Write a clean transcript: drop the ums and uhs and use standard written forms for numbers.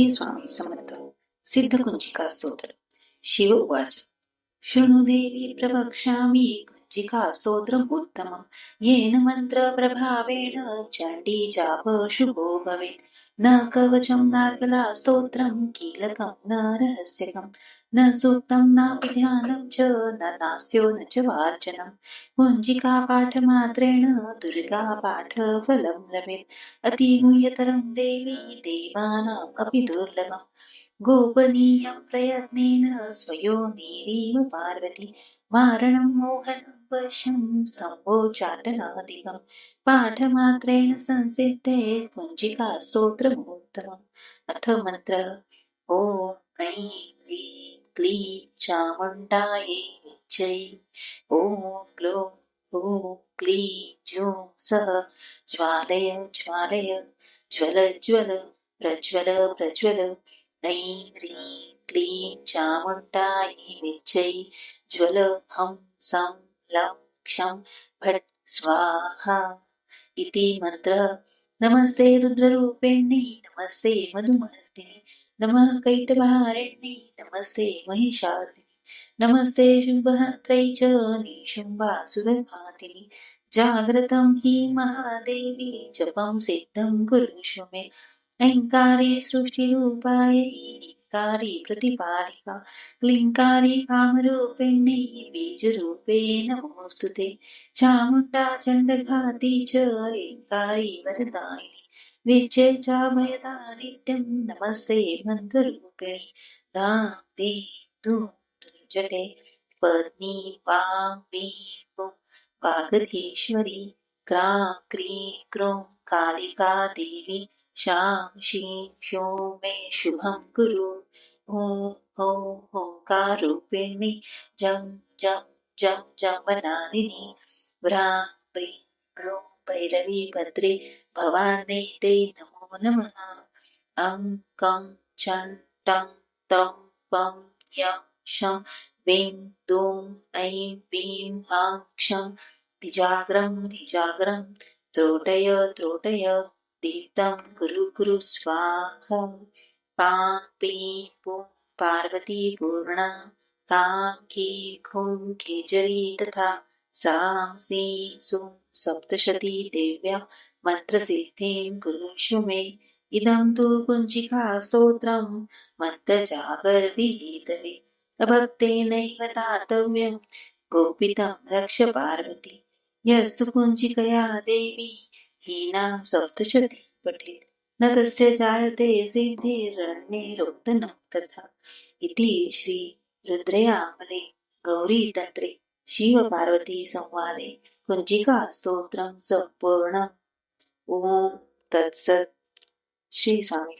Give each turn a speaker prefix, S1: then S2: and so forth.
S1: स्वामी समर्थ. सिद्धकुंजिका स्तोत्र. शिव उवाच. शृणु देवी प्रवक्ष्यामि कुंजिका स्तोत्रम् उत्तमम्. येन मंत्र प्रभावेण चण्डी चाप शुभो भवेत्. न कवचं नार्गला स्तोत्रम् कीलकं न रहस्यकम् न सूक्तं नापि ध्यानं च न नास्यो न च वार्चनम्. कुंजिका पाठमात्रेण दुर्गा पाठफलं लभेत्. अतिगुह्यतरं देवी देवानाम् अपि दुर्लभम्. गोपनीयं प्रयत्नेन स्वयोनिरिव पार्वती. वारणं मोहनं वशं स्तम्भोच्चाटनादिकं. पाठमात्रेण संसिद्धे कुञ्जिका स्तोत्रमुत्तमम्. अथ मन्त्र. ॐ ऐं ह्रीं क्लीं चामुण्डायै विच्चै. ॐ ग्लौं हूं क्लीं जूं सः ज्वालय ज्वालय ज्वल ज्वल प्रज्वल प्रज्वल. ऐं ह्रीं क्लीं चामुण्डायै विच्चै. ज्वल हं सं लं क्षं फट् स्वाहा इति मन्त्रः. नमस्ते रुद्ररूपिण्यै नमस्ते मधुमर्दिनि नमः कैटभारिण्यै नमस्ते महिषार्दिनि नमस्ते शुभहस्त्रै च निशुम्भासुरघातिनि. जाग्रतं हि महादेवी जपं सिद्धं कुरुष्व मे. ऐङ्कारी सृष्टिरूपायै ह्रीङ्कारी प्रतिपालिका क्लीङ्कारी कामरूपिण्यै बीजरूपे नमोऽस्तु ते. चामुण्डा चण्डघाती च ह्रीङ्कारी वरदायिनी विजय चाभयदा नित्यं नमस्ते मन्त्ररूपिणि. धां धीं धूं जटे पत्नी वां वीं वुं वागधीश्वरी. क्रां क्रीं क्रूं कालिका देवी. शां शीं शूं मे शुभं कुरु. ॐ हौं होंकारूपिणी. जं जं जं जंबनादिनी. व्रां प्रीं प्रूं भैरवी भद्रे भवान्यै ते नमो नमः. अं कं छं टं तं पं यं शं वीं दूं ऐं पीं हां क्षं. दिजाग्रं दिजाग्रं त्रोटय त्रोटय दीप्तं कुरु कुरु स्वाहा. पां पीं पुं पार्वती पूर्णा. कां कीं खूं केजरी तथा. सां सीं सूं सप्तशती देव्या मन्त्रसिद्धिं कुरुष्व मे. इदं तु कुञ्जिका स्तोत्रम् मत्तजागर्दितवे. अभक्तेनैव दातव्यं गोपितं रक्ष पार्वती. यस्तु कुञ्जिकया देवी हीनां सप्तशती पठेत् न तस्य जायते सिद्धिरन्यैरुक्तं तथा. इति श्री रुद्रयामले गौरीतन्त्रे शिवपार्वती संवादे कुञ्जिका स्तोत्रं सम्पूर्णम्. ॐ तत्सत्. श्री स्वामी